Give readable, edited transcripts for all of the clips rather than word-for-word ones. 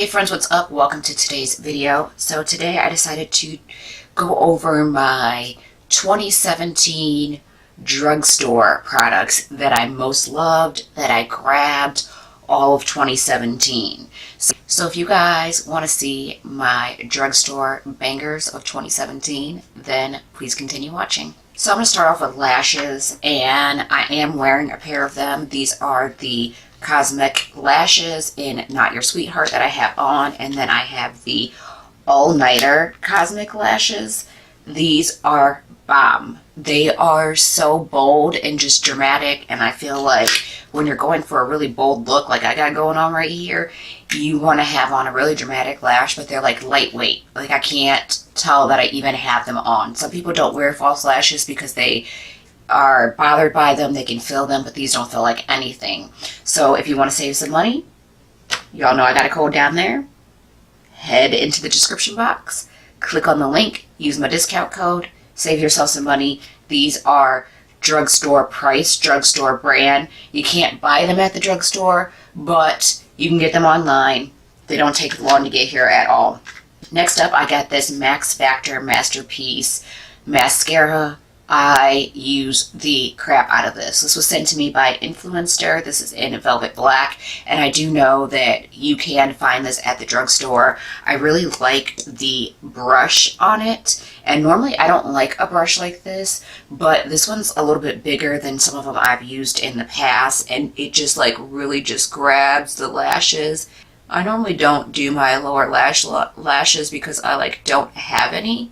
Hey friends, what's up? Welcome to today's video. So today I decided to go over my 2017 drugstore products that I most loved, that I grabbed all of 2017. So if you guys want to see my drugstore bangers of 2017, then please continue watching. So I'm going to start off with lashes, and I am wearing a pair of them. These are the Cosmic Lashes in Not Your Sweetheart that I have on, and then I have the All-Nighter Cosmic Lashes. These are bomb. They are so bold and just dramatic, and I feel like when you're going for a really bold look like I got going on right here, you want to have on a really dramatic lash, but they're like lightweight. Like I can't tell that I even have them on. Some people don't wear false lashes because they are bothered by them. They can feel them, but these don't feel like anything. So if you want to save some money, y'all know I got a code down there. Head into the description box, click on the link, use my discount code, save yourself some money. These are drugstore price, drugstore brand. You can't buy them at the drugstore, but you can get them online. They don't take long to get here at all. Next up, I got this Max Factor Masterpiece Mascara. I use the crap out of this. This was sent to me by Influencer. This is in Velvet Black, and I do know that you can find this at the drugstore. I really like the brush on it, and normally I don't like a brush like this, but this one's a little bit bigger than some of them I've used in the past, and it just like really just grabs the lashes. I normally don't do my lower lashes because I like don't have any.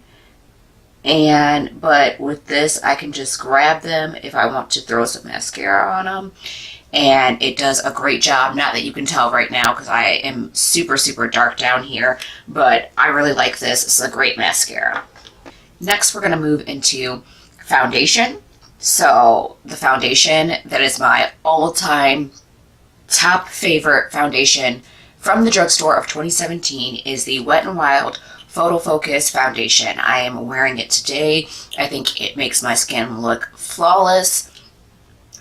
But with this, I can just grab them if I want to throw some mascara on them, and it does a great job. Not that you can tell right now because I am super dark down here, but I really like this. It's a great mascara. Next, we're going to move into foundation. So the foundation that is my all-time top favorite foundation from the drugstore of 2017 is the Wet n Wild Photo Focus Foundation. I am wearing it today. I think it makes my skin look flawless.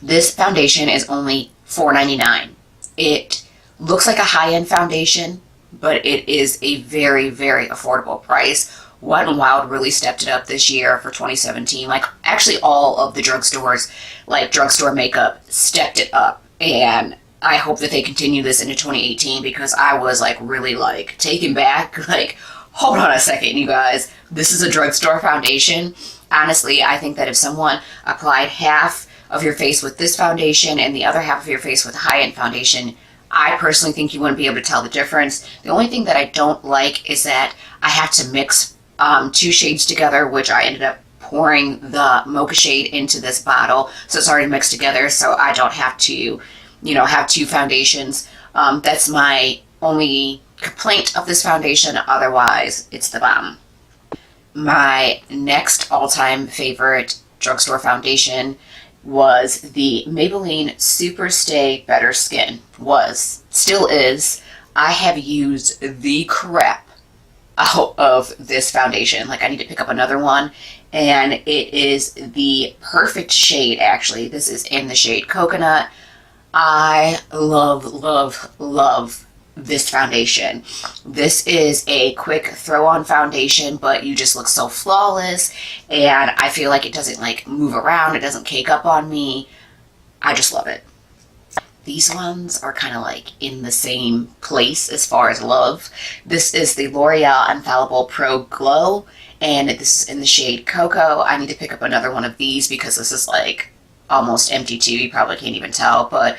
This foundation is only $4.99. It looks like a high-end foundation, but it is a very affordable price. Wet n Wild really stepped it up this year for 2017. Like actually all of the drugstores, like drugstore makeup, stepped it up, and I hope that they continue this into 2018 because I was like really like taken back. Like, hold on a second, you guys. This is a drugstore foundation. Honestly, I think that if someone applied half of your face with this foundation and the other half of your face with high-end foundation, I personally think you wouldn't be able to tell the difference. The only thing that I don't like is that I have to mix two shades together, which I ended up pouring the mocha shade into this bottle, so it's already mixed together, so I don't have to, have two foundations. That's my only complaint of this foundation. Otherwise, it's the bomb. My next all-time favorite drugstore foundation was the Maybelline Super Stay Better Skin. Still is. I have used the crap out of this foundation. Like I need to pick up another one, and it is the perfect shade actually. This is in the shade Coconut. I love this foundation. This is a quick throw-on foundation, but you just look so flawless, and I feel like it doesn't like move around, it doesn't cake up on me. I just love it. These ones are kind of like in the same place as far as love. This is the L'Oreal Infallible Pro Glow, and this is in the shade Cocoa. I need to pick up another one of these because this is like almost empty too. You probably can't even tell, but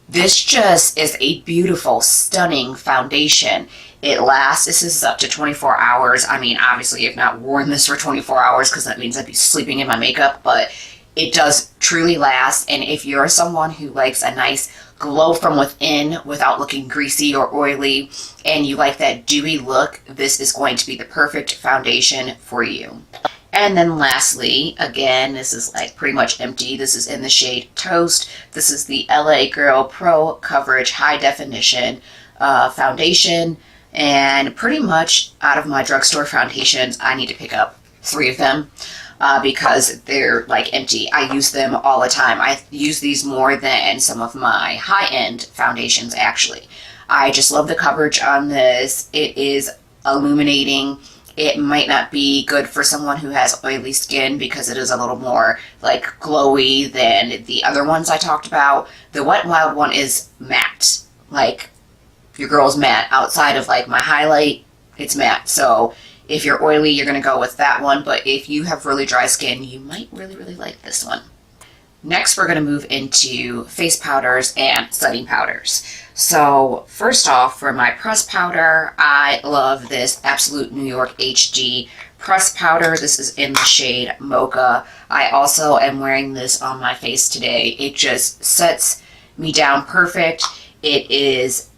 this just is a beautiful, stunning foundation. It lasts, this is up to 24 hours. I mean, obviously I've not worn this for 24 hours because that means I'd be sleeping in my makeup, but it does truly last. And if you're someone who likes a nice glow from within without looking greasy or oily, and you like that dewy look, this is going to be the perfect foundation for you. And then lastly, again, this is like pretty much empty. This is in the shade Toast. This is the LA Girl Pro Coverage High Definition foundation. And pretty much out of my drugstore foundations, I need to pick up 3 of them because they're like empty. I use them all the time. I use these more than some of my high-end foundations actually. I just love the coverage on this. It is illuminating. It might not be good for someone who has oily skin because it is a little more like glowy than the other ones I talked about. The Wet n Wild one is matte. Like, your girl's matte. Outside of like my highlight, it's matte. So if you're oily, you're going to go with that one. But if you have really dry skin, you might really, really like this one. Next, we're going to move into face powders and setting powders. So first off, for my press powder, I love this Absolute New York HD press powder. This is in the shade Mocha. I also am wearing this on my face today. It just sets me down perfect. It is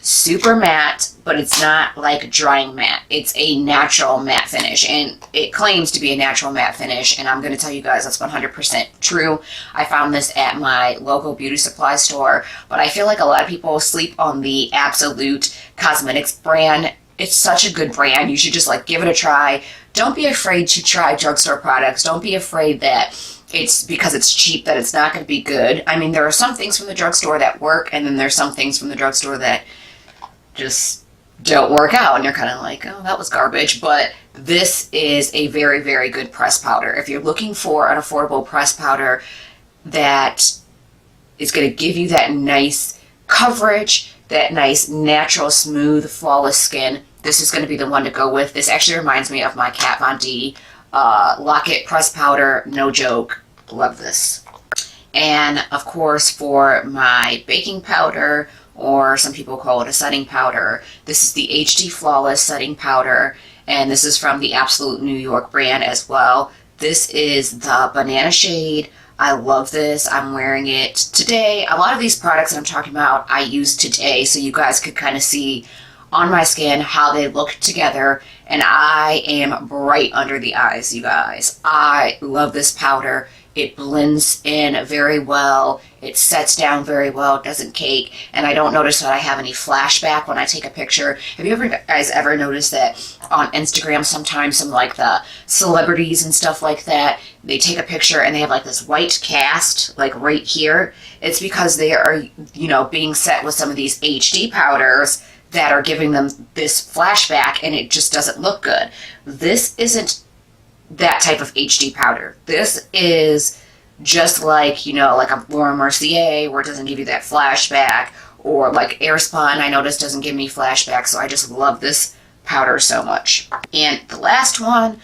super matte, but it's not like drying matte. It's a natural matte finish, and it claims to be a natural matte finish, and I'm going to tell you guys that's 100% true. I found this at my local beauty supply store, but I feel like a lot of people sleep on the Absolute Cosmetics brand. It's such a good brand. You should just like give it a try. Don't be afraid to try drugstore products. Don't be afraid that it's because it's cheap that it's not going to be good. I mean, there are some things from the drugstore that work, and then there's some things from the drugstore that just don't work out, and you're kind of like, oh, that was garbage. But this is a very, very good press powder. If you're looking for an affordable press powder that is going to give you that nice coverage, that nice natural smooth flawless skin, this is going to be the one to go with. This actually reminds me of my Kat Von D Lock-It press powder. No joke, love this. And of course, for my baking powder, or some people call it a setting powder, this is the HD Flawless setting powder, and this is from the Absolute New York brand as well. This is the banana shade. I love this. I'm wearing it today. A lot of these products that I'm talking about I used today, so you guys could kind of see on my skin how they look together, and I am bright under the eyes, you guys. I love this powder. It blends in very well. It sets down very well. It doesn't cake. And I don't notice that I have any flashback when I take a picture. Have you guys ever noticed that on Instagram sometimes some like the celebrities and stuff like that, they take a picture and they have like this white cast like right here? It's because they are, you know, being set with some of these HD powders that are giving them this flashback, and it just doesn't look good. This isn't that type of HD powder. This is just like, you know, like a Laura Mercier, where it doesn't give you that flashback, or like Airspun, I noticed doesn't give me flashback, so I just love this powder so much. And the last one,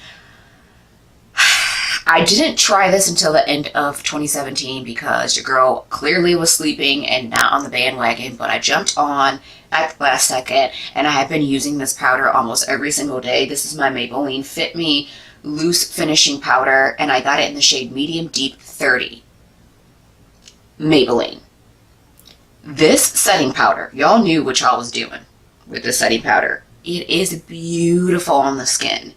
I didn't try this until the end of 2017 because your girl clearly was sleeping and not on the bandwagon, but I jumped on at the last second, and I have been using this powder almost every single day. This is my Maybelline Fit Me Loose Finishing Powder, and I got it in the shade Medium Deep 30. Maybelline. This setting powder, y'all knew what y'all was doing with this setting powder. It is beautiful on the skin.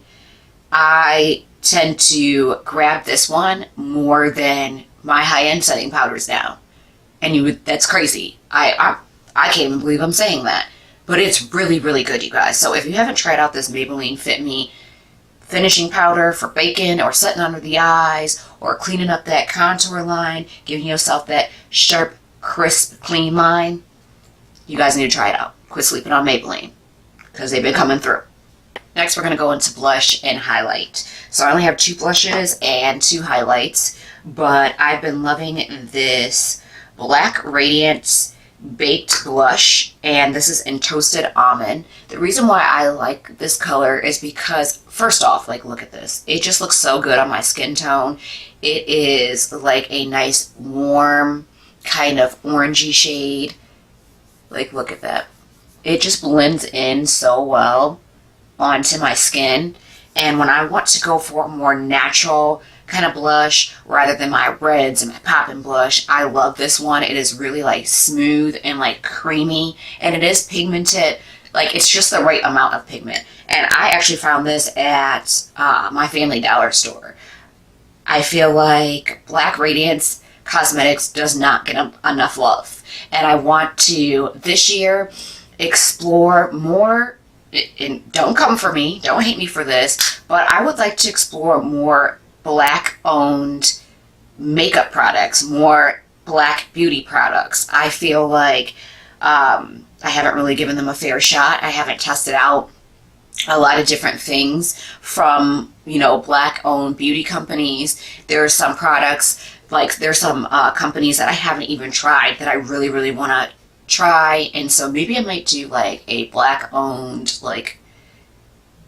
I tend to grab this one more than my high-end setting powders now. And that's crazy. I can't even believe I'm saying that. But it's really, really good, you guys. So if you haven't tried out this Maybelline Fit Me finishing powder for baking or setting under the eyes or cleaning up that contour line, giving yourself that sharp, crisp, clean line, you guys need to try it out. Quit sleeping on Maybelline because they've been coming through. Next, we're going to go into blush and highlight. So I only have 2 blushes and 2 highlights, but I've been loving this Black Radiance Baked Blush, and this is in Toasted Almond. The reason why I like this color is because, first off, like, look at this. It just looks so good on my skin tone. It is like a nice, warm, kind of orangey shade. Like, look at that. It just blends in so well onto my skin. And when I want to go for a more natural kind of blush rather than my reds and my poppin' blush, I love this one. It is really like smooth and like creamy, and it is pigmented. Like, it's just the right amount of pigment. And I actually found this at my Family Dollar store. I feel like Black Radiance Cosmetics does not get enough love, and I want to this year explore more. And don't come for me, don't hate me for this, but I would like to explore more Black-owned makeup products, more Black beauty products. I feel like I haven't really given them a fair shot. I haven't tested out a lot of different things from, you know, Black-owned beauty companies. There are some products, like there's some companies that I haven't even tried that I really, really want to try. And so maybe I might do like a Black-owned, like,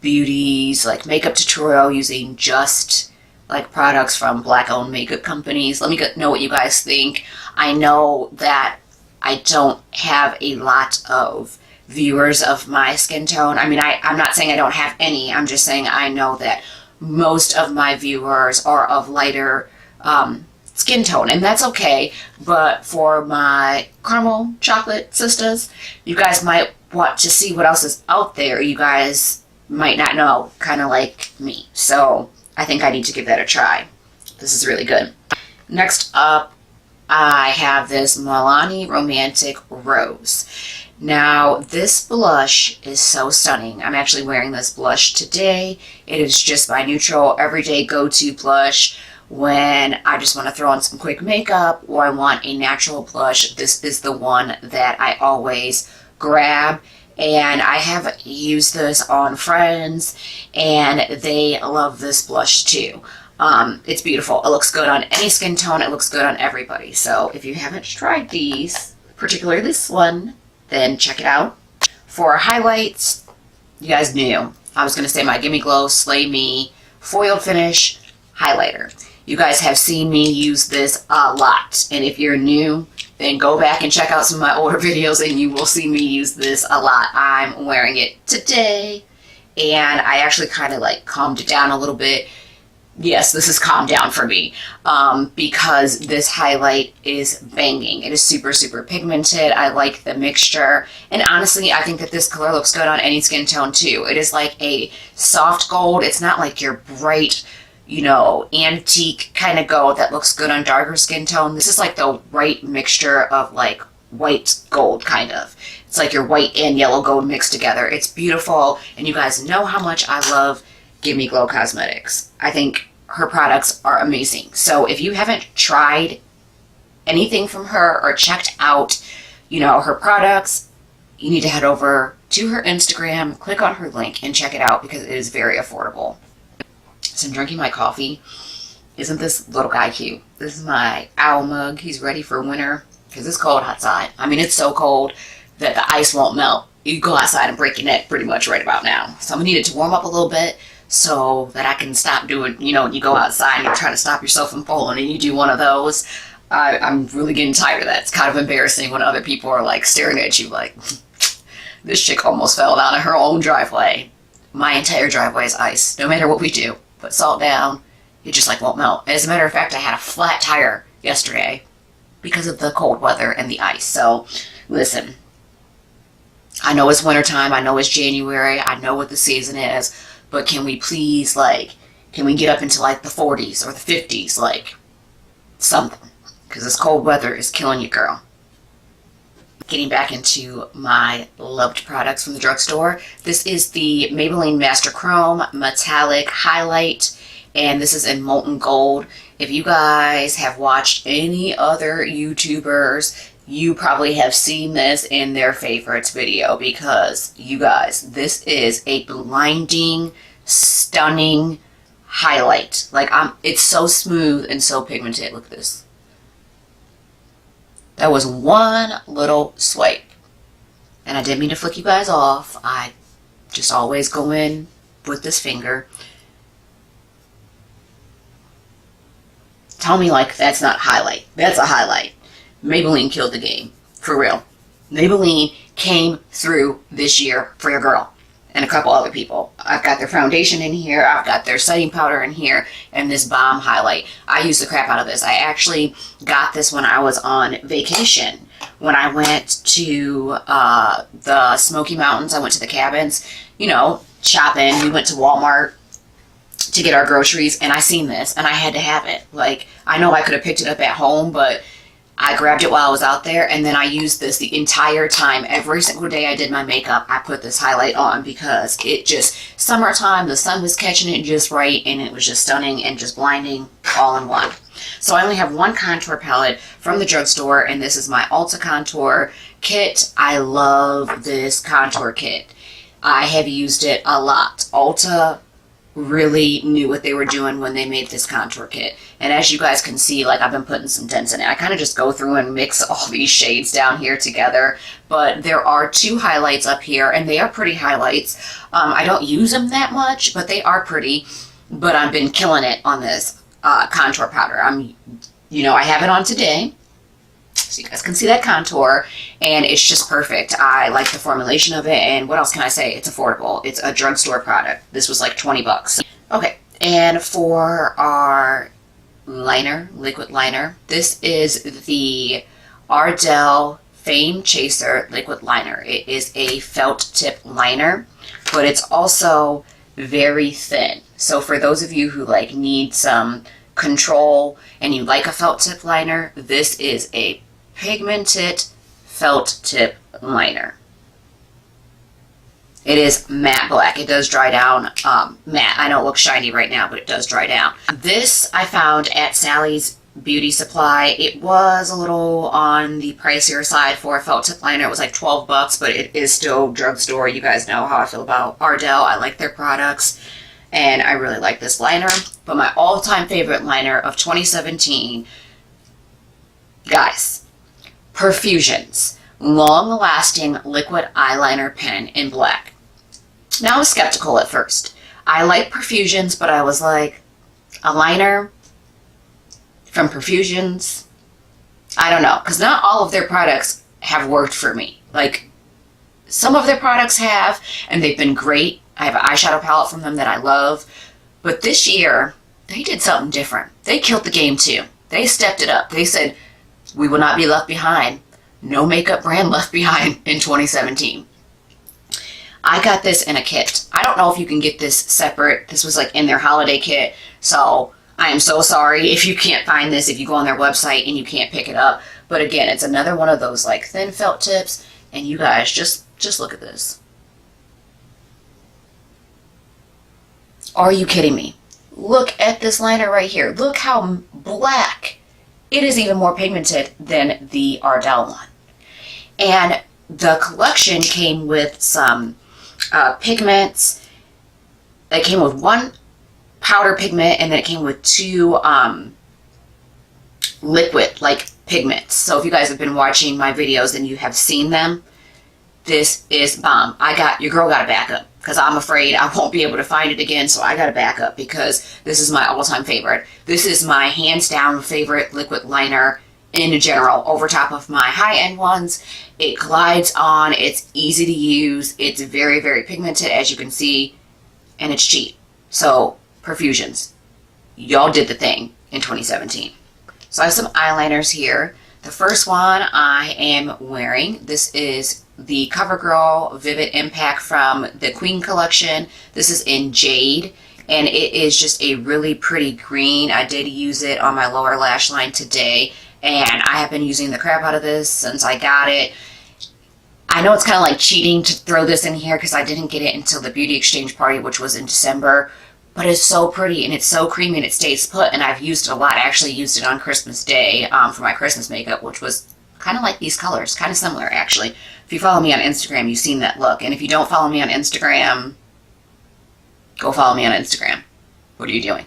beauties, like makeup tutorial using just like products from Black-owned makeup companies. Let me know what you guys think. I know that I don't have a lot of viewers of my skin tone. I mean, I'm not saying I don't have any. I'm just saying I know that most of my viewers are of lighter skin tone, and that's okay. But for my caramel chocolate sisters, you guys might want to see what else is out there. You guys might not know, kind of like me. So I think I need to give that a try. This is really good. Next up, I have this Milani Romantic Rose. Now, this blush is so stunning. I'm actually wearing this blush today. It is just my neutral, everyday go-to blush when I just want to throw on some quick makeup or I want a natural blush. This is the one that I always grab. And I have used this on friends, and they love this blush too. It's beautiful. It looks good on any skin tone. It looks good on everybody. So if you haven't tried these, particularly this one, then check it out. For highlights, you guys knew I was going to say my Gimme Glow Slay Me Foiled Finish Highlighter. You guys have seen me use this a lot. And if you're new, then go back and check out some of my older videos and you will see me use this a lot. I'm wearing it today. And I actually kind of like calmed it down a little bit. Yes, this is calmed down for me because this highlight is banging. It is super, super pigmented. I like the mixture. And honestly, I think that this color looks good on any skin tone too. It is like a soft gold. It's not like your bright, you know, antique kind of gold that looks good on darker skin tone. This is like the right mixture of like white gold kind of. It's like your white and yellow gold mixed together. It's beautiful. And you guys know how much I love Gimme Glow Cosmetics. I think her products are amazing. So if you haven't tried anything from her or checked out, you know, her products, you need to head over to her Instagram, click on her link and check it out because it is very affordable. So I'm drinking my coffee. Isn't this little guy cute? This is my owl mug. He's ready for winter because it's cold outside. I mean, it's so cold that the ice won't melt. You go outside and break your neck pretty much right about now. So I'm gonna need it to warm up a little bit so that I can stop doing, you know, when you go outside and you're trying to stop yourself from falling and you do one of those. I'm really getting tired of that. It's kind of embarrassing when other people are like staring at you like, this chick almost fell down in her own driveway. My entire driveway is ice, no matter what we do. Put salt down, it just like won't melt. As a matter of fact, I had a flat tire yesterday because of the cold weather and the ice. So listen, I know it's wintertime, I know it's January, I know what the season is, but can we please, like, can we get up into like the 40s or the 50s, like something? Because this cold weather is killing you, girl. Getting back into my loved products from the drugstore. This is the Maybelline Master Chrome Metallic Highlight, and this is in Molten Gold. If you guys have watched any other YouTubers, you probably have seen this in their favorites video because, you guys, this is a blinding, stunning highlight. Like, it's so smooth and so pigmented. Look at this. That was one little swipe. And I didn't mean to flick you guys off. I just always go in with this finger. Tell me like that's not highlight. That's a highlight. Maybelline killed the game. For real. Maybelline came through this year for your girl. And a couple other people. I've got their foundation in here, I've got their setting powder in here, and this bomb highlight. I use the crap out of this. I actually got this when I was on vacation. When I went to the Smoky Mountains, I went to the cabins, you know, shopping. We went to Walmart to get our groceries, and I seen this, and I had to have it. Like, I know I could have picked it up at home, but I grabbed it while I was out there, and then I used this the entire time. Every single day I did my makeup, I put this highlight on because it just, summertime, the sun was catching it just right, and it was just stunning and just blinding all in one. So I only have one contour palette from the drugstore, and this is my Ulta Contour kit. I love this contour kit. I have used it a lot. Ulta really knew what they were doing when they made this contour kit. And as you guys can see, like, I've been putting some tints in it. I kind of just go through and mix all these shades down here together. But there are 2 highlights up here, and they are pretty highlights. I don't use them that much, but they are pretty. But I've been killing it on this contour powder. I have it on today, so you guys can see that contour, and it's just perfect. I like the formulation of it, and what else can I say? It's affordable. It's a drugstore product. This was like 20 bucks. Okay, and for our liner, liquid liner, this is the Ardell Fame Chaser liquid liner. It is a felt tip liner, but it's also very thin. So for those of you who like need some control and you like a felt tip liner, this is a pigmented felt tip liner. It is matte black. It does dry down matte. I know it looks shiny right now, but it does dry down. This I found at Sally's Beauty Supply. It was a little on the pricier side for a felt tip liner. It was like 12 bucks, but it is still drugstore. You guys know how I feel about Ardell. I like their products, and I really like this liner. But my all-time favorite liner of 2017, guys, Perfusion's long-lasting liquid eyeliner pen in black. Now I was skeptical at first. I like Perfusion's, but I was like, a liner from Perfusion's? I don't know, because not all of their products have worked for me. Like, some of their products have, and they've been great. I have an eyeshadow palette from them that I love. But this year, they did something different. They killed the game too. They stepped it up. They said, we will not be left behind. No makeup brand left behind in 2017. I got this in a kit. I don't know if you can get this separate. This was like in their holiday kit. So I am so sorry if you can't find this, if you go on their website and you can't pick it up. But again, it's another one of those like thin felt tips. And you guys, just look at this. Are you kidding me? Look at this liner right here. Look how black. It is even more pigmented than the Ardell one. And the collection came with some pigments. It came with one powder pigment, and then it came with 2 liquid like pigments. So if you guys have been watching my videos, then you have seen them. This is bomb. Your girl got a backup because I'm afraid I won't be able to find it again. So I got a backup because this is my all-time favorite. This is my hands down favorite liquid liner in general, over top of my high-end ones. It glides on. It's easy to use. It's very, very pigmented, as you can see, and it's cheap. So Perfusion's, y'all did the thing in 2017. So I have some eyeliners here. The first one I am wearing, this is the CoverGirl Vivid Impact from the Queen collection. This is in Jade, and it is just a really pretty green. I did use it on my lower lash line today, and I have been using the crap out of this since I got it. I know it's kind of like cheating to throw this in here because I didn't get it until the beauty exchange party, which was in December. But it's so pretty, and it's so creamy, and it stays put, and I've used it a lot. I actually used it on Christmas Day for my Christmas makeup, which was kind of like these colors, kind of similar, actually. If you follow me on Instagram, you've seen that look. And if you don't follow me on Instagram, go follow me on Instagram. What are you doing?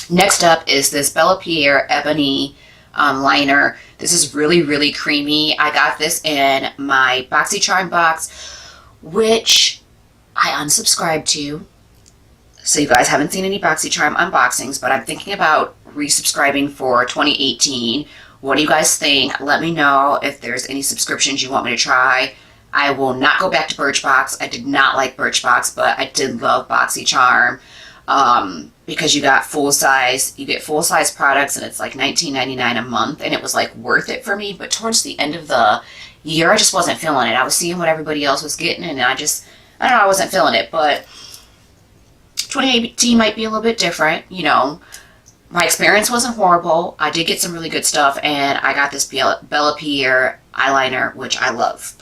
Next up is this Bella Pierre Ebony liner. This is really, really creamy. I got this in my BoxyCharm box, which I unsubscribed to. So you guys haven't seen any BoxyCharm unboxings, but I'm thinking about resubscribing for 2018. What do you guys think? Let me know if there's any subscriptions you want me to try. I will not go back to Birchbox. I did not like Birchbox, but I did love BoxyCharm because you get full-size products, and it's like $19.99 a month, and it was like worth it for me. But towards the end of the year, I just wasn't feeling it. I was seeing what everybody else was getting, and I don't know, I wasn't feeling it. But 2018 might be a little bit different, you know. My experience wasn't horrible. I did get some really good stuff, and I got this Bella Pierre eyeliner, which I love.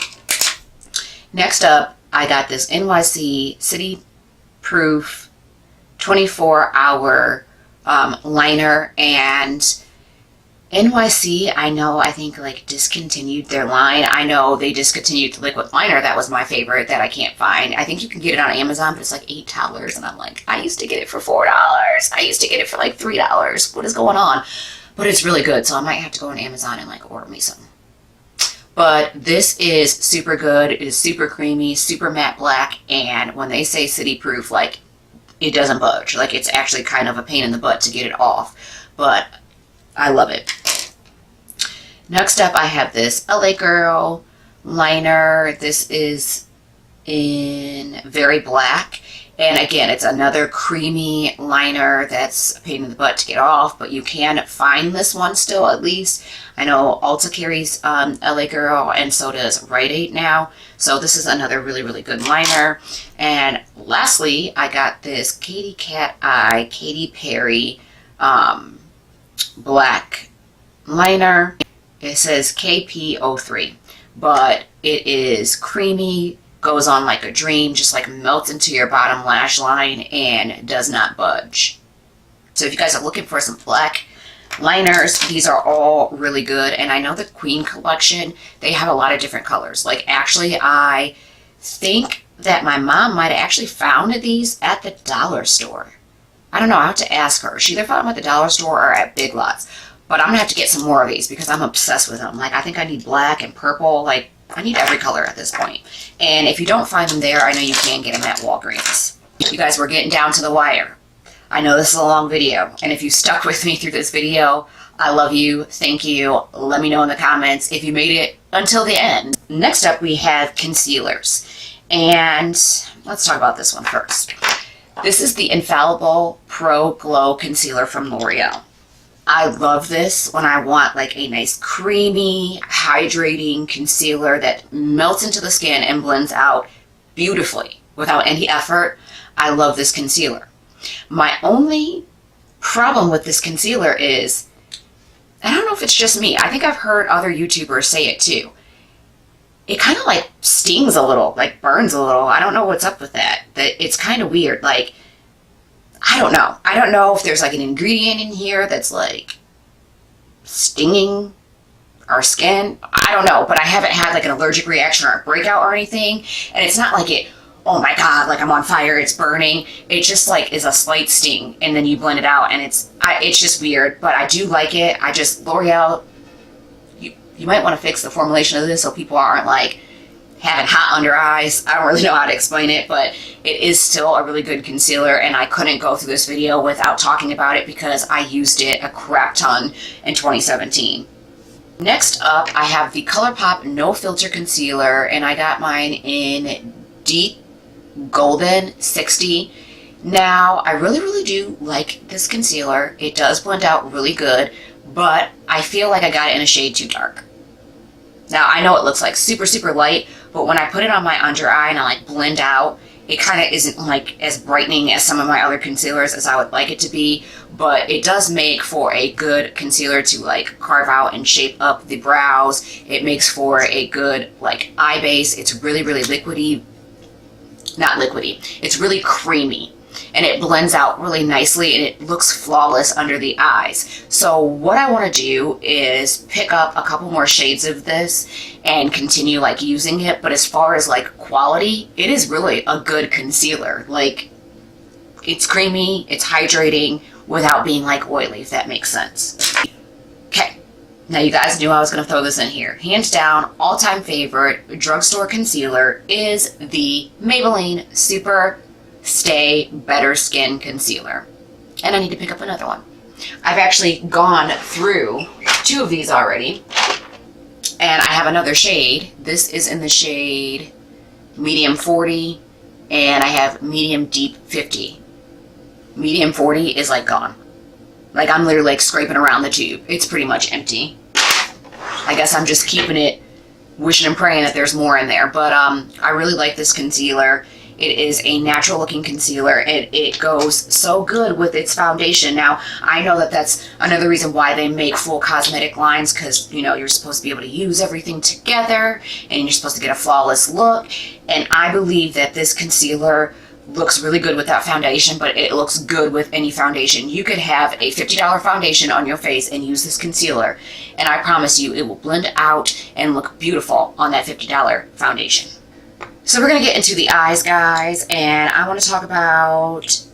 Next up, I got this NYC City Proof 24-hour liner. And NYC, I think like discontinued their line. I know they discontinued the liquid liner. That was my favorite that I can't find. I think you can get it on Amazon, but it's like $8. And I'm like, I used to get it for $4. I used to get it for like $3. What is going on? But it's really good. So I might have to go on Amazon and like order me some. But this is super good. It is super creamy, super matte black. And when they say city proof, like it doesn't budge. Like it's actually kind of a pain in the butt to get it off. But I love it. Next up, I have this LA Girl liner. This is in Very Black. And again, it's another creamy liner that's a pain in the butt to get off, but you can find this one still at least. I know Ulta carries LA Girl, and so does Rite Aid now. So this is another really, really good liner. And lastly, I got this Katy Cat Eye Katy Perry black liner. It says KP03, but it is creamy, goes on like a dream, just like melts into your bottom lash line and does not budge. So if you guys are looking for some black liners, these are all really good. And I know the Queen collection, they have a lot of different colors. Like actually, I think that my mom might have actually found these at the dollar store. I don't know, I have to ask her. She either found them at the dollar store or at Big Lots. But I'm going to have to get some more of these because I'm obsessed with them. Like, I think I need black and purple. Like, I need every color at this point. And if you don't find them there, I know you can get them at Walgreens. You guys, we're getting down to the wire. I know this is a long video. And if you stuck with me through this video, I love you. Thank you. Let me know in the comments if you made it until the end. Next up, we have concealers. And let's talk about this one first. This is the Infallible Pro Glow Concealer from L'Oreal. I love this when I want like a nice creamy, hydrating concealer that melts into the skin and blends out beautifully without any effort. I love this concealer. My only problem with this concealer is, I don't know if it's just me. I think I've heard other YouTubers say it too. It kind of like stings a little, like burns a little. I don't know what's up with that. It's kind of weird. Like, I don't know. I don't know if there's like an ingredient in here that's like stinging our skin. I don't know, but I haven't had like an allergic reaction or a breakout or anything. And it's not like it, oh my God, like I'm on fire, it's burning. It just like is a slight sting and then you blend it out and it's just weird, but I do like it. L'Oreal, you might want to fix the formulation of this so people aren't like having hot under eyes. I don't really know how to explain it, but it is still a really good concealer and I couldn't go through this video without talking about it because I used it a crap ton in 2017. Next up, I have the ColourPop No Filter Concealer and I got mine in Deep Golden 60. Now, I really, really do like this concealer. It does blend out really good, but I feel like I got it in a shade too dark. Now, I know it looks like super, super light, but when I put it on my under eye and I like blend out, it kind of isn't like as brightening as some of my other concealers as I would like it to be, but it does make for a good concealer to like carve out and shape up the brows. It makes for a good like eye base. It's really, really liquidy. Not liquidy. It's really creamy. And it blends out really nicely and it looks flawless under the eyes. So what I want to do is pick up a couple more shades of this and continue like using it. But as far as like quality, it is really a good concealer. Like it's creamy, it's hydrating without being like oily, if that makes sense. Okay. Now you guys knew I was going to throw this in here. Hands down, all-time favorite drugstore concealer is the Maybelline Super Stay Better Skin Concealer. And I need to pick up another one. I've actually gone through 2 of these already. And I have another shade. This is in the shade Medium 40. And I have Medium Deep 50. Medium 40 is like gone. Like I'm literally like scraping around the tube. It's pretty much empty. I guess I'm just keeping it, wishing and praying that there's more in there. But I really like this concealer. It is a natural looking concealer and it goes so good with its foundation. Now, I know that that's another reason why they make full cosmetic lines because, you know, you're supposed to be able to use everything together and you're supposed to get a flawless look. And I believe that this concealer looks really good without foundation, but it looks good with any foundation. You could have a $50 foundation on your face and use this concealer, and I promise you it will blend out and look beautiful on that $50 foundation. So we're going to get into the eyes, guys, and I want to talk about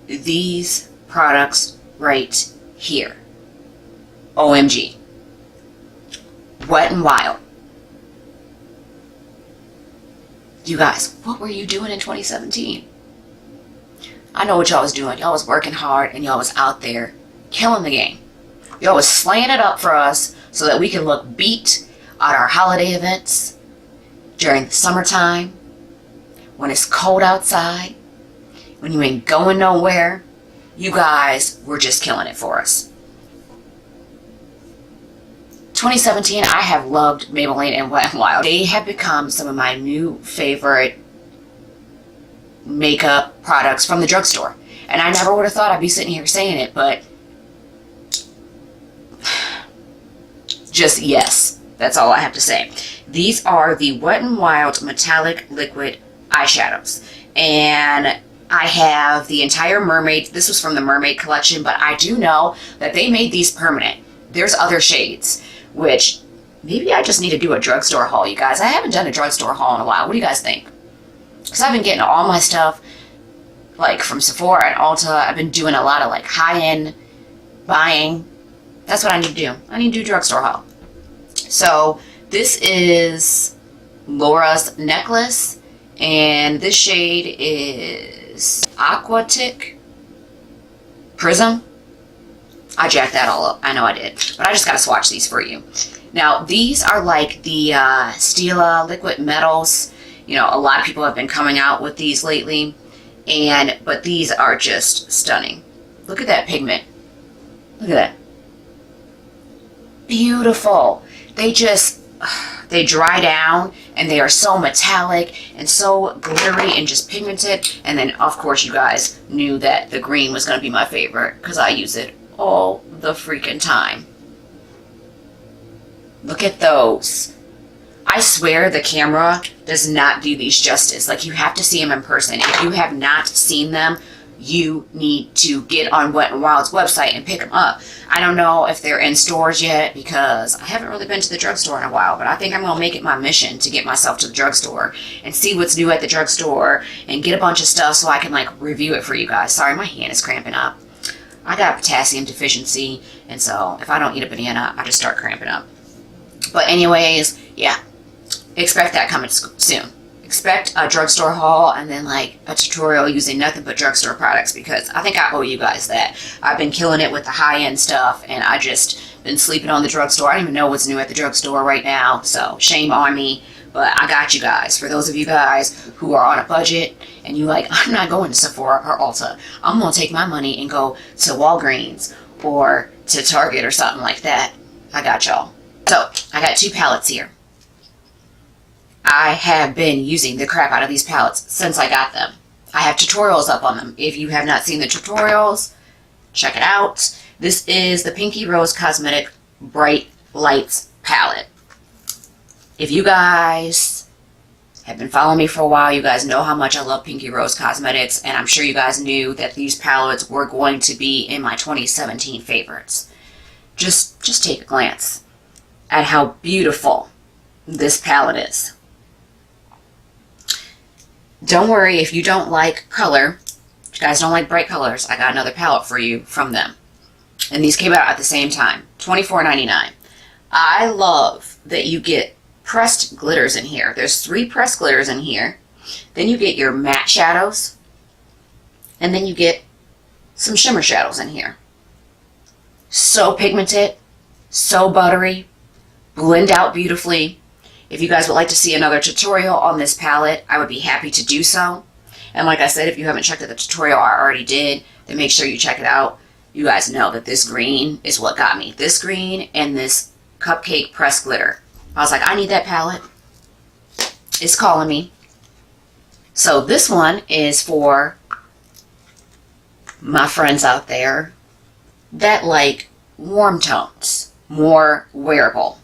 these products right here. OMG. Wet n Wild. You guys, what were you doing in 2017? I know what y'all was doing. Y'all was working hard and y'all was out there killing the game. Y'all was slaying it up for us so that we can look beat at our holiday events during the summertime, when it's cold outside, when you ain't going nowhere. You guys were just killing it for us. 2017, I have loved Maybelline and Wet n Wild. They have become some of my new favorite makeup products from the drugstore. And I never would have thought I'd be sitting here saying it, but just yes. That's all I have to say. These are the Wet n Wild Metallic Liquid Eyeshadows. And I have the entire Mermaid. This was from the Mermaid collection, but I do know that they made these permanent. There's other shades, which maybe I just need to do a drugstore haul, you guys. I haven't done a drugstore haul in a while. What do you guys think? Because I've been getting all my stuff like from Sephora and Ulta. I've been doing a lot of like high-end buying. That's what I need to do. I need to do a drugstore haul. So this is Laura's necklace, and this shade is Aquatic Prism. I jacked that all up. I know I did. But I just got to swatch these for you. Now, these are like the Stila Liquid Metals. You know, a lot of people have been coming out with these lately. But these are just stunning. Look at that pigment. Look at that. Beautiful. They dry down, and they are so metallic and so glittery and just pigmented. And then, of course, you guys knew that the green was going to be my favorite because I use it all the freaking time. Look at those. I swear the camera does not do these justice. Like, you have to see them in person. If you have not seen them, you need to get on Wet n Wild's website and pick them up. I don't know if they're in stores yet because I haven't really been to the drugstore in a while, but I think I'm going to make it my mission to get myself to the drugstore and see what's new at the drugstore and get a bunch of stuff so I can like review it for you guys. Sorry, my hand is cramping up. I got a potassium deficiency, and so if I don't eat a banana, I just start cramping up. But anyways, yeah, expect that coming soon. Expect a drugstore haul and then like a tutorial using nothing but drugstore products, because I think I owe you guys that. I've been killing it with the high-end stuff, and I just been sleeping on the drugstore. I don't even know what's new at the drugstore right now, so shame on me. But I got you guys. For those of you guys who are on a budget and you like, I'm not going to Sephora or Ulta. I'm going to take my money and go to Walgreens or to Target or something like that. I got y'all. So, I got two palettes here. I have been using the crap out of these palettes since I got them. I have tutorials up on them. If you have not seen the tutorials, check it out. This is the Pinky Rose Cosmetic Bright Lights palette. If you guys have been following me for a while, you guys know how much I love Pinky Rose Cosmetics, and I'm sure you guys knew that these palettes were going to be in my 2017 favorites. Just take a glance at how beautiful this palette is. Don't worry if you don't like color. If you guys don't like bright colors, I got another palette for you from them. And these came out at the same time, $24.99. I love that you get pressed glitters in here. There's 3 pressed glitters in here. Then you get your matte shadows. And then you get some shimmer shadows in here. So pigmented, so buttery, blend out beautifully. If you guys would like to see another tutorial on this palette, I would be happy to do so. And like I said, if you haven't checked out the tutorial I already did, then make sure you check it out. You guys know that this green is what got me. This green and this cupcake pressed glitter. I was like, I need that palette. It's calling me. So this one is for my friends out there that like warm tones, more wearable.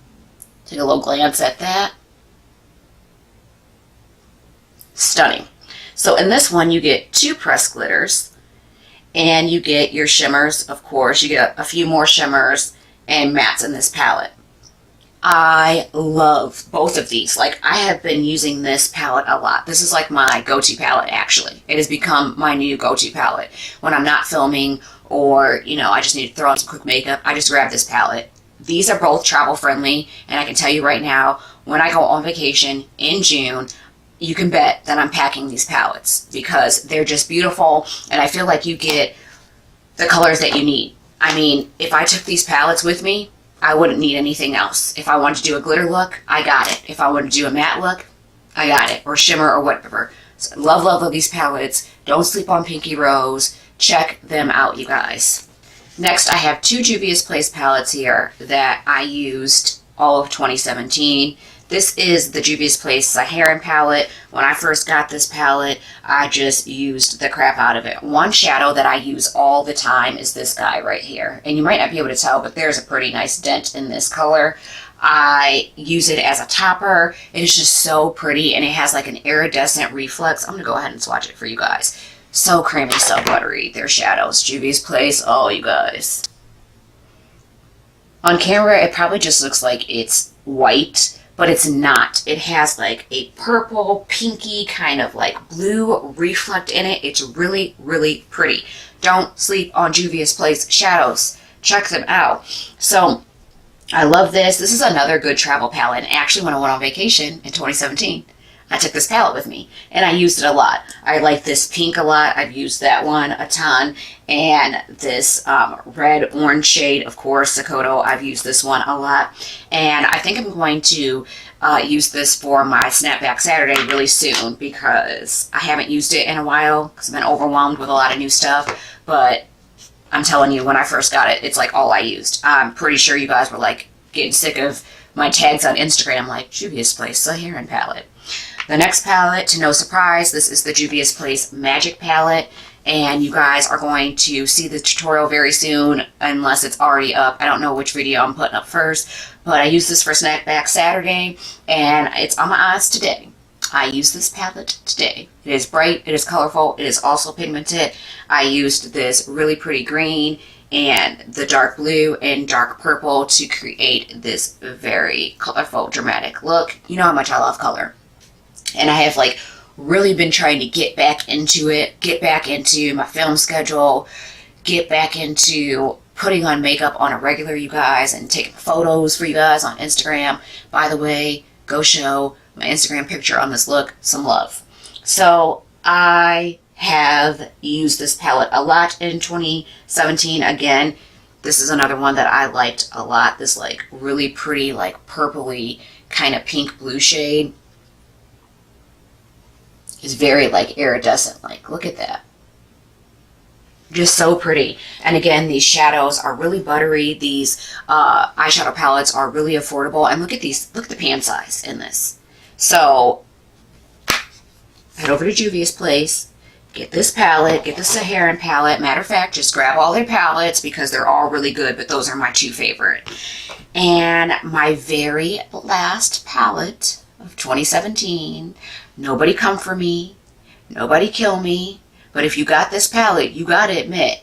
Take a little glance at that. Stunning. So in this one, you get 2 pressed glitters, and you get your shimmers, of course. You get a few more shimmers and mattes in this palette. I love both of these. Like, I have been using this palette a lot. This is like my go-to palette, actually. It has become my new go-to palette. When I'm not filming or, you know, I just need to throw on some quick makeup, I just grab this palette. These are both travel friendly, and I can tell you right now, when I go on vacation in June, you can bet that I'm packing these palettes because they're just beautiful, and I feel like you get the colors that you need. I mean, if I took these palettes with me, I wouldn't need anything else. If I wanted to do a glitter look, I got it. If I wanted to do a matte look, I got it. Or shimmer or whatever. So love, love, love these palettes. Don't sleep on Pinky Rose. Check them out, you guys. Next, I have 2 Juvia's Place palettes here that I used all of 2017. This is the Juvia's Place Saharan palette. When I first got this palette, I just used the crap out of it. One shadow that I use all the time is this guy right here. And you might not be able to tell, but there's a pretty nice dent in this color. I use it as a topper. It is just so pretty, and it has like an iridescent reflex. I'm going to go ahead and swatch it for you guys. So creamy, so buttery. Their shadows. Juvia's Place. Oh, you guys. On camera, it probably just looks like it's white, but it's not. It has like a purple, pinky kind of like blue reflect in it. It's really, really pretty. Don't sleep on Juvia's Place shadows. Check them out. So I love this. This is another good travel palette. And actually, when I went on vacation in 2017, I took this palette with me, and I used it a lot. I like this pink a lot. I've used that one a ton. And this red-orange shade, of course, Sakoto, I've used this one a lot. And I think I'm going to use this for my Snapback Saturday really soon because I haven't used it in a while because I've been overwhelmed with a lot of new stuff. But I'm telling you, when I first got it, it's like all I used. I'm pretty sure you guys were like getting sick of my tags on Instagram like Juvia's Place Saharan palette. The next palette, to no surprise, this is the Juvia's Place Magic palette, and you guys are going to see the tutorial very soon, unless it's already up. I don't know which video I'm putting up first, but I used this for Snackback Saturday, and it's on my eyes today. I used this palette today. It is bright, it is colorful, it is also pigmented. I used this really pretty green and the dark blue and dark purple to create this very colorful, dramatic look. You know how much I love color. And I have like really been trying to get back into it, get back into my film schedule, get back into putting on makeup on a regular, you guys, and taking photos for you guys on Instagram. By the way, go show my Instagram picture on this look some love. So I have used this palette a lot in 2017. Again, this is another one that I liked a lot. This like really pretty like purpley kind of pink blue shade. Is very like iridescent. Like, look at that. Just so pretty. And again, these shadows are really buttery. These eyeshadow palettes are really affordable. And look at these. Look at the pan size in this. So head over to Juvia's Place. Get this palette. Get the Saharan palette. Matter of fact, just grab all their palettes because they're all really good. But those are my 2 favorite. And my very last palette of 2017. Nobody come for me. Nobody kill me. But if you got this palette, you gotta admit,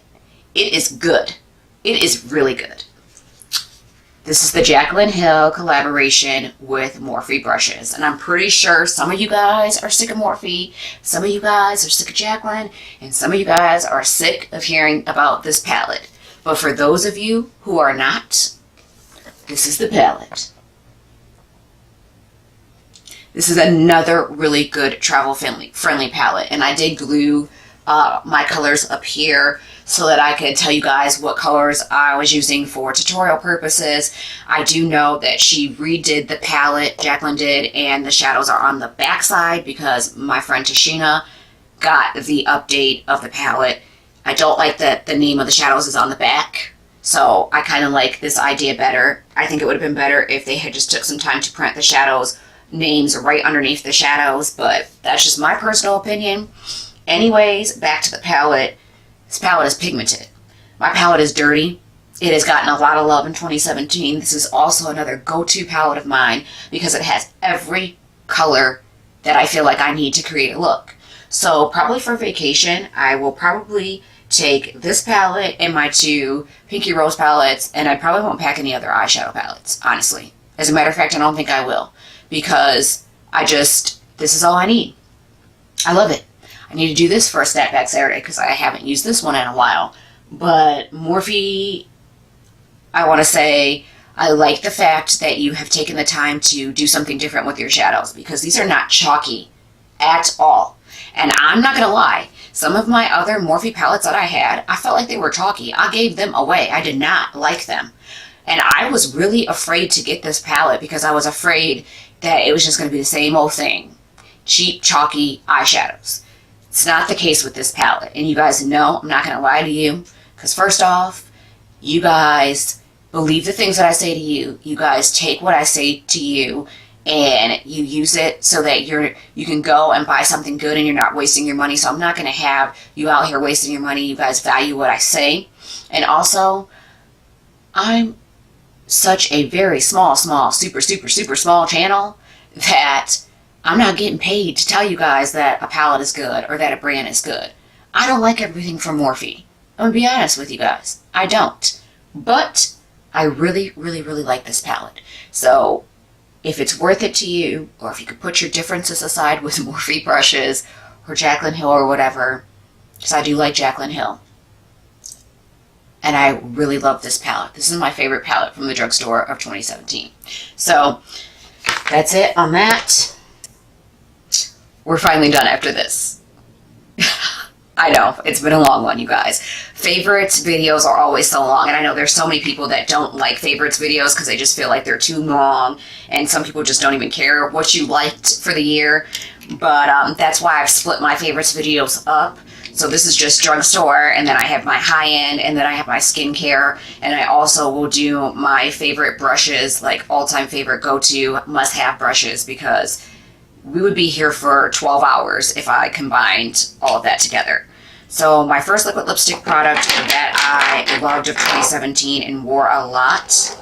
it is good. It is really good. This is the Jaclyn Hill collaboration with Morphe brushes. And I'm pretty sure some of you guys are sick of Morphe, some of you guys are sick of Jaclyn, and some of you guys are sick of hearing about this palette. But for those of you who are not, this is the palette. This is another really good travel-friendly palette. And I did glue my colors up here so that I could tell you guys what colors I was using for tutorial purposes. I do know that she redid the palette, Jaclyn did, and the shadows are on the back side because my friend Tashina got the update of the palette. I don't like that the name of the shadows is on the back. So I kind of like this idea better. I think it would have been better if they had just took some time to print the shadows names right underneath the shadows, but that's just my personal opinion. Anyways, back to the palette. This palette is pigmented. My palette is dirty. It has gotten a lot of love in 2017. This is also another go-to palette of mine because it has every color that I feel like I need to create a look. So probably for vacation, I will probably take this palette and my 2 Pinky Rose palettes, and I probably won't pack any other eyeshadow palettes, honestly. As a matter of fact, I don't think I will, because this is all I need. I love it. I need to do this for a Snapback Saturday because I haven't used this one in a while. But Morphe, I want to say, I like the fact that you have taken the time to do something different with your shadows, because these are not chalky at all. And I'm not going to lie, some of my other Morphe palettes that I had, I felt like they were chalky. I gave them away. I did not like them. And I was really afraid to get this palette because I was afraid that it was just going to be the same old thing. Cheap, chalky eyeshadows. It's not the case with this palette. And you guys know, I'm not going to lie to you, because first off, you guys believe the things that I say to you. You guys take what I say to you and you use it so that you can go and buy something good and you're not wasting your money. So I'm not going to have you out here wasting your money. You guys value what I say. And also, I'm such a very small, super small channel that I'm not getting paid to tell you guys that a palette is good or that a brand is good. I don't like everything from Morphe. I'm going to be honest with you guys. I don't. But I really like this palette. So if it's worth it to you, or if you could put your differences aside with Morphe brushes or Jaclyn Hill or whatever, because I do like Jaclyn Hill. And I really love this palette. This is my favorite palette from the drugstore of 2017. So that's it on that. We're finally done after this. I know, it's been a long one, you guys. Favorites videos are always so long, and I know there's so many people that don't like favorites videos because they just feel like they're too long, and some people just don't even care what you liked for the year. But that's why I've split my favorites videos up. So this is just drugstore, and then I have my high-end, and then I have my skincare, and I also will do my favorite brushes, like all-time favorite go-to must-have brushes, because we would be here for 12 hours if I combined all of that together. So my first liquid lipstick product that I loved of 2017 and wore a lot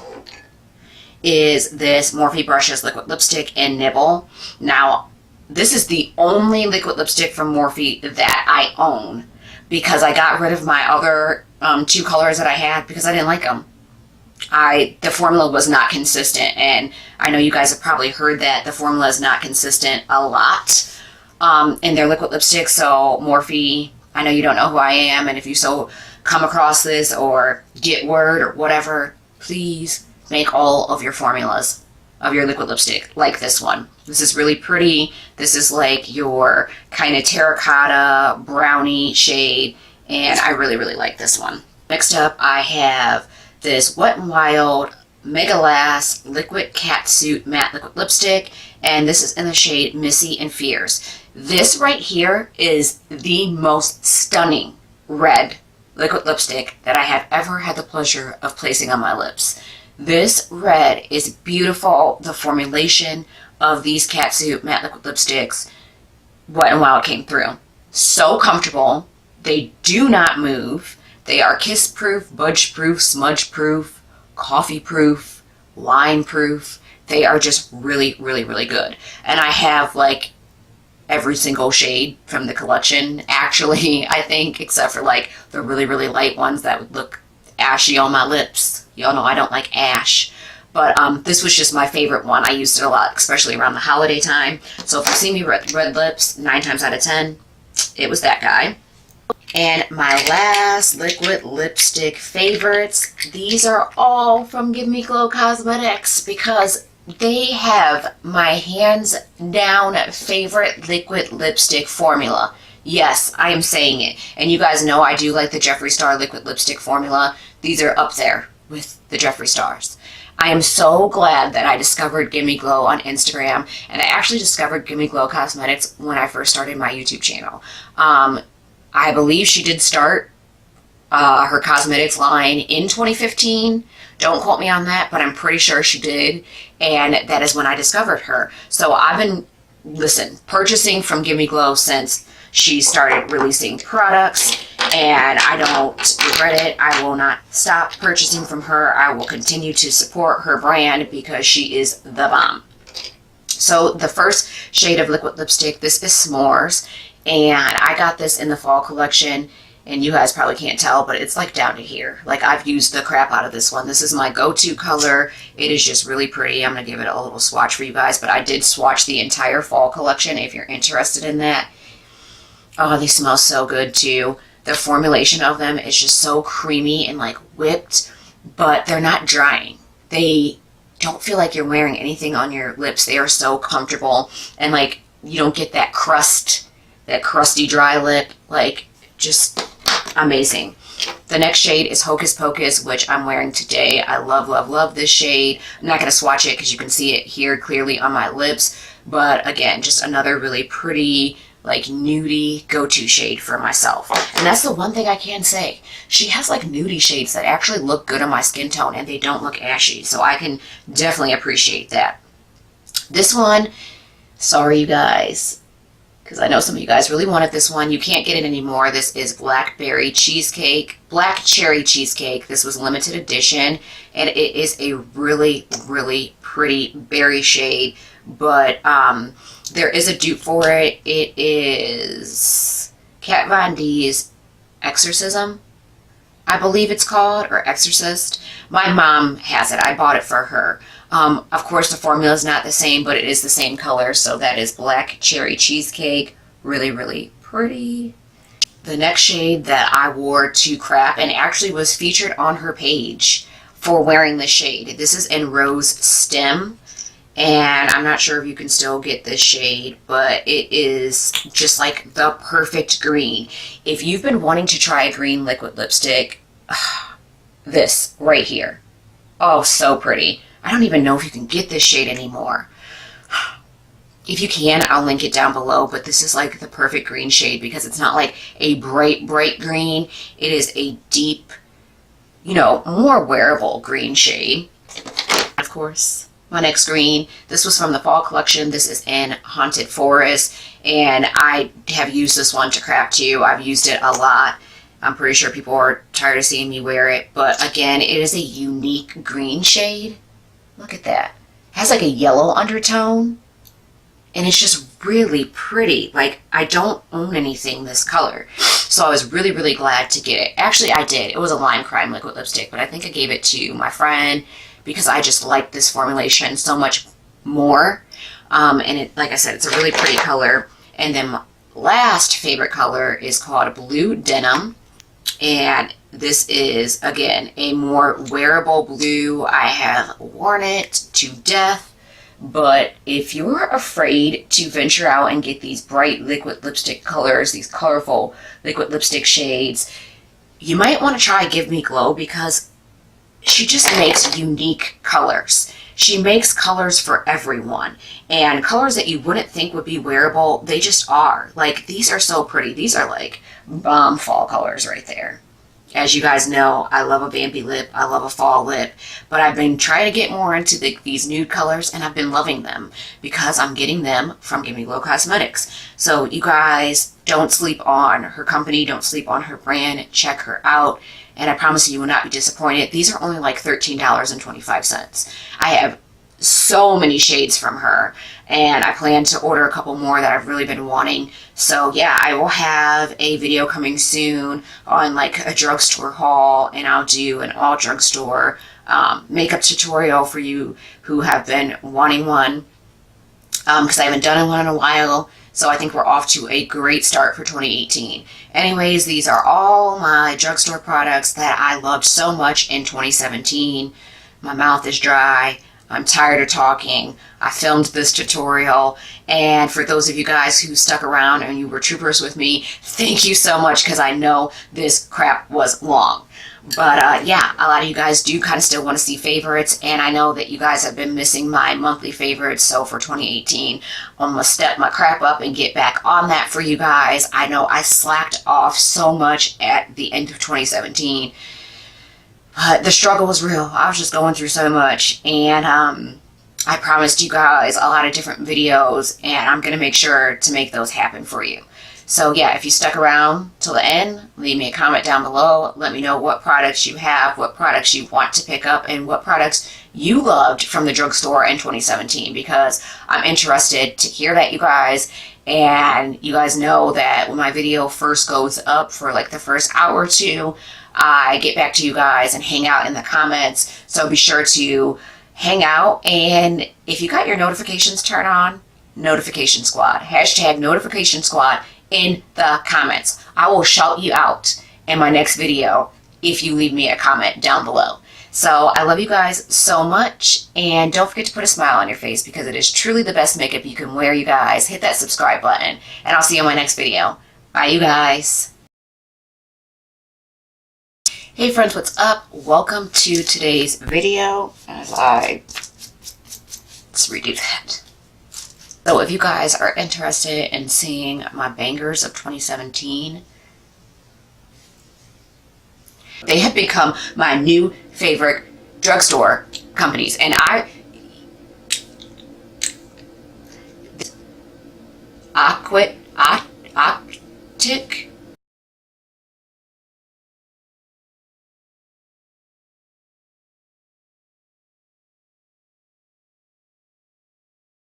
is this Morphe Brushes liquid lipstick in Nibble. Now, this is the only liquid lipstick from Morphe that I own, because I got rid of my other 2 colors that I had because I didn't like them. The formula was not consistent, and I know you guys have probably heard that the formula is not consistent a lot in their liquid lipstick. So Morphe, I know you don't know who I am, and if you so come across this or get word or whatever, please make all of your formulas of your liquid lipstick like this one. This is really pretty. This is like your kind of terracotta brownie shade, and I really like this one. Next up, I have this Wet n Wild Mega Lash Liquid Catsuit Matte Liquid Lipstick, and this is in the shade Missy and Fierce. This right here is the most stunning red liquid lipstick that I have ever had the pleasure of placing on my lips. This red is beautiful. The formulation of these catsuit matte liquid lipsticks, Wet n Wild came through. So comfortable. They do not move. They are kiss-proof, budge-proof, smudge-proof, coffee-proof, line-proof. They are just really good. And I have like every single shade from the collection, actually, I think, except for like the really light ones that would look ashy on my lips. Y'all know I don't like ash. But this was just my favorite one. I used it a lot, especially around the holiday time. So if you see me red lips, 9 times out of 10, it was that guy. And my last liquid lipstick favorites, these are all from Give Me Glow Cosmetics, because they have my hands down favorite liquid lipstick formula. Yes, I am saying it. And you guys know I do like the Jeffree Star liquid lipstick formula. These are up there with the Jeffree Stars. I am so glad that I discovered Gimme Glow on Instagram, and I actually discovered Gimme Glow Cosmetics when I first started my YouTube channel. I believe she did start her cosmetics line in 2015. Don't quote me on that, but I'm pretty sure she did, and that is when I discovered her. So I've been, purchasing from Gimme Glow since she started releasing products, and I don't regret it. I will not stop purchasing from her. I will continue to support her brand because she is the bomb. So the first shade of liquid lipstick, this is S'mores, And I got this in the fall collection, and you guys probably can't tell, but it's like down to here. Like, I've used the crap out of this one. This is my go-to color. It is just really pretty. I'm going to give it a little swatch for you guys, but I did swatch the entire fall collection if you're interested in that. Oh, they smell so good too. The formulation of them is just so creamy and like whipped, but they're not drying. They don't feel like you're wearing anything on your lips. They are so comfortable, and like you don't get that crust, that crusty dry lip. Like, just amazing. The next shade is Hocus Pocus, which I'm wearing today. I love, love, love this shade. I'm not going to swatch it because you can see it here clearly on my lips, but again, just another really pretty, like, nudie go-to shade for myself. And that's the one thing I can say. She has like nudie shades that actually look good on my skin tone, and they don't look ashy, so I can definitely appreciate that. This one, sorry you guys, because I know some of you guys really wanted this one. You can't get it anymore. This is Black Cherry Cheesecake. This was limited edition, and it is a really, really pretty berry shade, but there is a dupe for it. It is Kat Von D's Exorcism, I believe it's called, or Exorcist. My mom has it. I bought it for her. Of course, the formula is not the same, but it is the same color. So that is Black Cherry Cheesecake. Really, really pretty. The next shade that I wore to crap, and actually was featured on her page for wearing this shade. This is in Rose Stem. And I'm not sure if you can still get this shade, but it is just like the perfect green. If you've been wanting to try a green liquid lipstick, this right here. Oh, so pretty. I don't even know if you can get this shade anymore. If you can, I'll link it down below, but this is like the perfect green shade because it's not like a bright, bright green. It is a deep, you know, more wearable green shade. Of course, my next green, this was from the fall collection. This is in Haunted Forest, and I have used this one to crap too. I've used it a lot. I'm pretty sure people are tired of seeing me wear it, but again, it is a unique green shade. Look at that. It has like a yellow undertone, and it's just really pretty. Like, I don't own anything this color, so I was really, really glad to get it. Actually, I did. It was a Lime Crime liquid lipstick, but I think I gave it to my friend because I just like this formulation so much more. And it, like I said, it's a really pretty color. And then my last favorite color is called Blue Denim. And this is, again, a more wearable blue. I have worn it to death. But if you're afraid to venture out and get these bright liquid lipstick colors, these colorful liquid lipstick shades, you might want to try Give Me Glow because she just makes unique colors. She makes colors for everyone. And colors that you wouldn't think would be wearable, they just are. Like, these are so pretty. These are like bomb fall colors right there. As you guys know, I love a vampy lip. I love a fall lip. But I've been trying to get more into these nude colors, and I've been loving them because I'm getting them from Give Me Glow Cosmetics. So you guys, don't sleep on her company. Don't sleep on her brand. Check her out. And I promise you will not be disappointed. These are only like $13.25. I have so many shades from her, and I plan to order a couple more that I've really been wanting. So yeah, I will have a video coming soon on like a drugstore haul, and I'll do an all drugstore makeup tutorial for you who have been wanting one, because I haven't done one in a while. So I think we're off to a great start for 2018. Anyways, these are all my drugstore products that I loved so much in 2017. My mouth is dry. I'm tired of talking. I filmed this tutorial, and for those of you guys who stuck around and you were troopers with me, thank you so much, because I know this crap was long. But yeah, a lot of you guys do kind of still want to see favorites, and I know that you guys have been missing my monthly favorites, so for 2018, I'm going to step my crap up and get back on that for you guys. I know I slacked off so much at the end of 2017. The struggle was real. I was just going through so much, and I promised you guys a lot of different videos, and I'm going to make sure to make those happen for you. So yeah, if you stuck around till the end, leave me a comment down below. Let me know what products you have, what products you want to pick up, and what products you loved from the drugstore in 2017, because I'm interested to hear that, you guys. And you guys know that when my video first goes up for like the first hour or two, I get back to you guys and hang out in the comments. So be sure to hang out. And if you got your notifications turned on, Notification Squad, hashtag Notification Squad in the comments. I will shout you out in my next video if you leave me a comment down below. So I love you guys so much, and don't forget to put a smile on your face because it is truly the best makeup you can wear, you guys. Hit that subscribe button, and I'll see you in my next video. Bye, you guys. Hey friends, what's up? Welcome to today's video. Let's redo that. So if you guys are interested in seeing my bangers of 2017, they have become my new favorite drugstore companies. And Octic